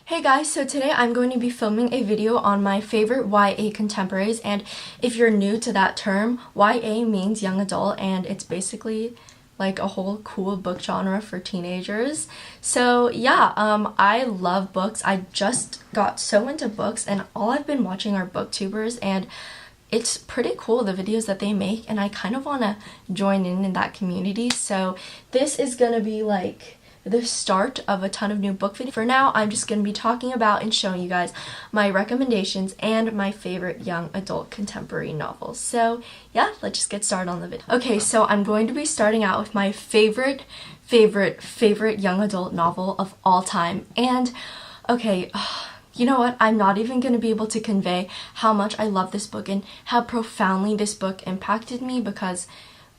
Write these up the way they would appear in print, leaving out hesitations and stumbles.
Hey guys, so today I'm going to be filming a video on my favorite YA contemporaries, and if you're new to that term, YA means young adult, and it's basically like a whole cool book genre for teenagers. So yeah, I love books. I just got so into books, and all I've been watching are booktubers, and it's pretty cool, the videos that they make, and I kind of want to join in that community. So this is gonna be like the start of a ton of new book videos. For now, I'm just going to be talking about and showing you guys my recommendations and my favorite young adult contemporary novels. So yeah, let's just get started on the video. Okay, so I'm going to be starting out with my favorite young adult novel of all time. And okay, you know what? I'm not even going to be able to convey how much I love this book and how profoundly this book impacted me, because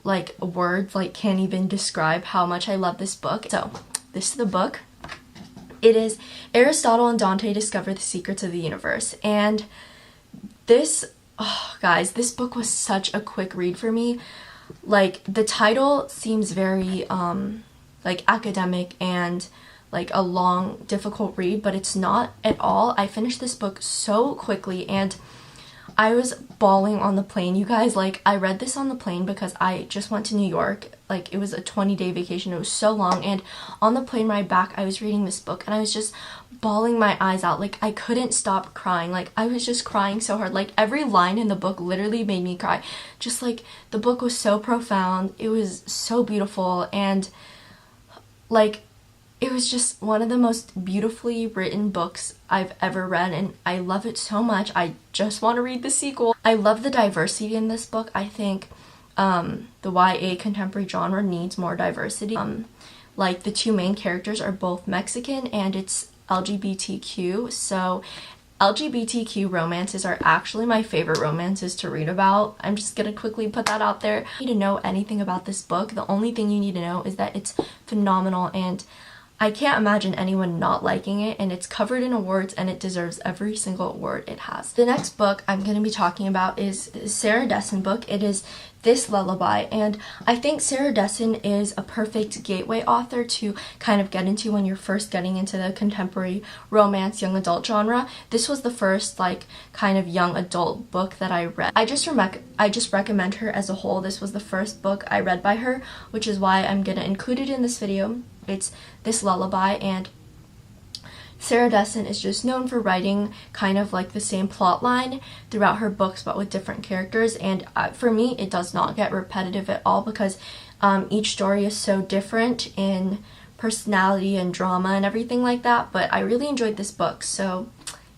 like words can't even describe how much I love this book. So this is the book. It is Aristotle and Dante Discover the Secrets of the Universe. And this, guys, this book was such a quick read for me. Like, the title seems very academic and like a long, difficult read, but it's not at all. I finished this book so quickly, and I was bawling on the plane, you guys. Like, I read this on the plane because I just went to New York. Like, it was a 20-day vacation. It was so long, and on the plane ride back, I was reading this book, and I was just bawling my eyes out. Like, I couldn't stop crying. Like, I was just crying so hard. Like, every line in the book literally made me cry. Just, like, the book was so profound. It was so beautiful, and, like, it was just one of the most beautifully written books I've ever read, and I love it so much. I just want to read the sequel. I love the diversity in this book. I think the YA contemporary genre needs more diversity. Like, the two main characters are both Mexican, and it's LGBTQ, so LGBTQ romances are actually my favorite romances to read about. I'm just gonna quickly put that out there. You need to know anything about this book. The only thing you need to know is that it's phenomenal, and I can't imagine anyone not liking it, and it's covered in awards, and it deserves every single award it has. The next book I'm going to be talking about is Sarah Dessen book. It is This Lullaby, and I think Sarah Dessen is a perfect gateway author to kind of get into when you're first getting into the contemporary romance young adult genre. This was the first kind of young adult book that I read. I just recommend her as a whole. This was the first book I read by her, which is why I'm going to include it in this video. It's This Lullaby, and Sarah Dessen is just known for writing kind of like the same plot line throughout her books, but with different characters, and for me it does not get repetitive at all, because each story is so different in personality and drama and everything like that. But I really enjoyed this book, so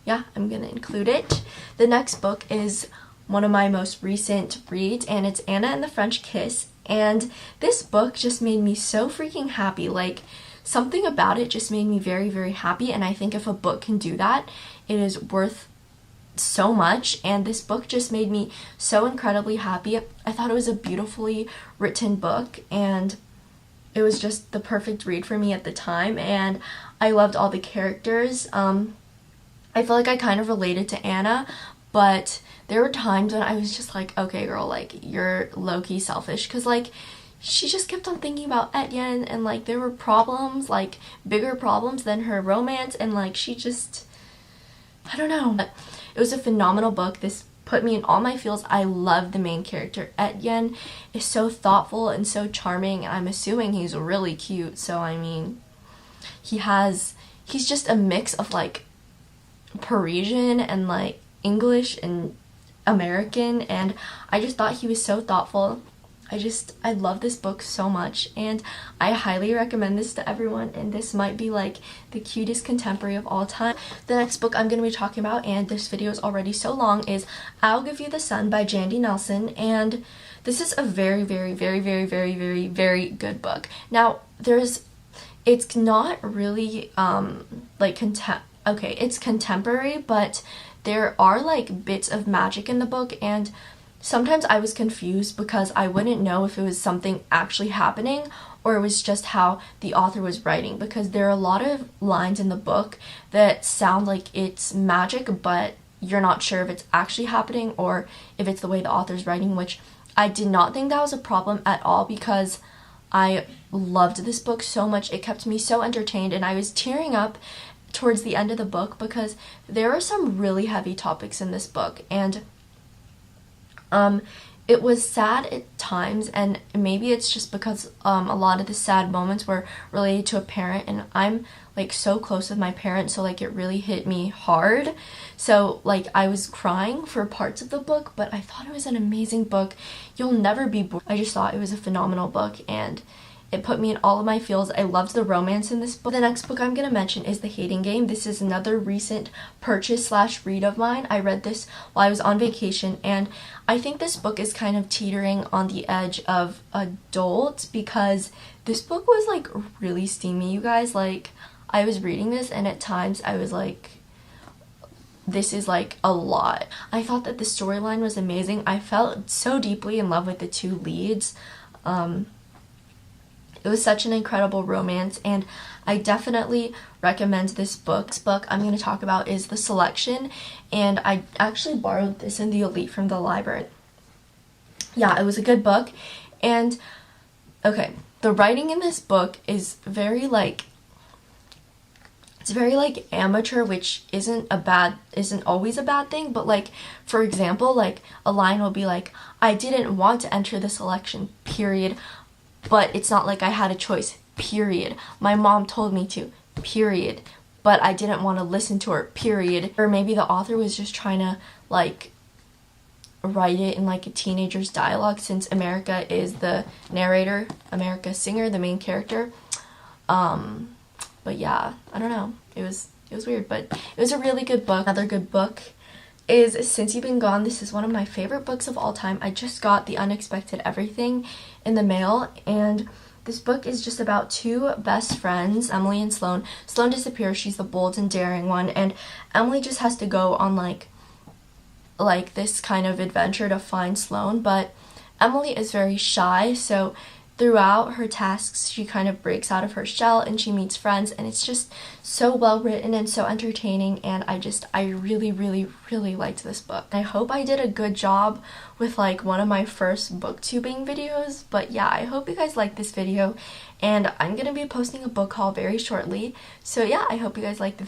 yeah, I'm gonna include it. The next book is one of my most recent reads, and it's Anna and the French Kiss. And this book just made me so freaking happy. Like, something about it just made me very, very happy, and I think if a book can do that, it is worth so much. And this book just made me so incredibly happy. I thought it was a beautifully written book, and it was just the perfect read for me at the time, and I loved all the characters. I feel like I kind of related to Anna, but there were times when I was just like, okay girl, like, you're low-key selfish, because like she just kept on thinking about Etienne, and like there were problems, like bigger problems than her romance, and like she just, I don't know. But it was a phenomenal book. This put me in all my feels. I love the main character. Etienne is so thoughtful and so charming, and I'm assuming he's really cute, so I mean, he's just a mix of like Parisian and like English and American, and I just thought he was so thoughtful. I love this book so much, and I highly recommend this to everyone, and this might be like the cutest contemporary of all time. The next book I'm going to be talking about, and this video is already so long, is I'll Give You the Sun by Jandy Nelson, and this is a very, very, very, very, very, very, very good book. Now, it's not really it's contemporary, but there are like bits of magic in the book, and sometimes I was confused because I wouldn't know if it was something actually happening or it was just how the author was writing, because there are a lot of lines in the book that sound like it's magic, but you're not sure if it's actually happening or if it's the way the author's writing, which I did not think that was a problem at all, because I loved this book so much. It kept me so entertained, and I was tearing up towards the end of the book, because there are some really heavy topics in this book, and it was sad at times, and maybe it's just because a lot of the sad moments were related to a parent, and I'm like so close with my parents, so like it really hit me hard. So like I was crying for parts of the book, but I thought it was an amazing book. You'll never be bored. I just thought it was a phenomenal book, and it put me in all of my feels. I loved the romance in this book. The next book I'm going to mention is The Hating Game. This is another recent purchase / read of mine. I read this while I was on vacation, and I think this book is kind of teetering on the edge of adult, because this book was like really steamy, you guys. Like, I was reading this, and at times I was like, this is like a lot. I thought that the storyline was amazing. I felt so deeply in love with the two leads. It was such an incredible romance, and I definitely recommend this book. This book I'm going to talk about is The Selection, and I actually borrowed this in the Elite from the library. Yeah, it was a good book, and okay, the writing in this book is very like, it's very like amateur, which isn't always a bad thing, but like, for example, like a line will be like, I didn't want to enter the selection, period. But it's not like I had a choice, period. My mom told me to, period. But I didn't want to listen to her, period. Or maybe the author was just trying to, like, write it in, like, a teenager's dialogue, since America is the narrator, America Singer, the main character. But yeah, I don't know. It was weird, but it was a really good book. Another good book is Since You've Been Gone. This is one of my favorite books of all time. I just got The Unexpected Everything in the mail, and this book is just about two best friends, Emily and Sloane. Sloane disappears, she's the bold and daring one, and Emily just has to go on like this kind of adventure to find Sloane, but Emily is very shy, so throughout her tasks, she kind of breaks out of her shell and she meets friends, and it's just so well written and so entertaining, and I really, really, really liked this book. I hope I did a good job with like one of my first booktubing videos, but yeah, I hope you guys liked this video, and I'm gonna be posting a book haul very shortly, so yeah, I hope you guys liked the video.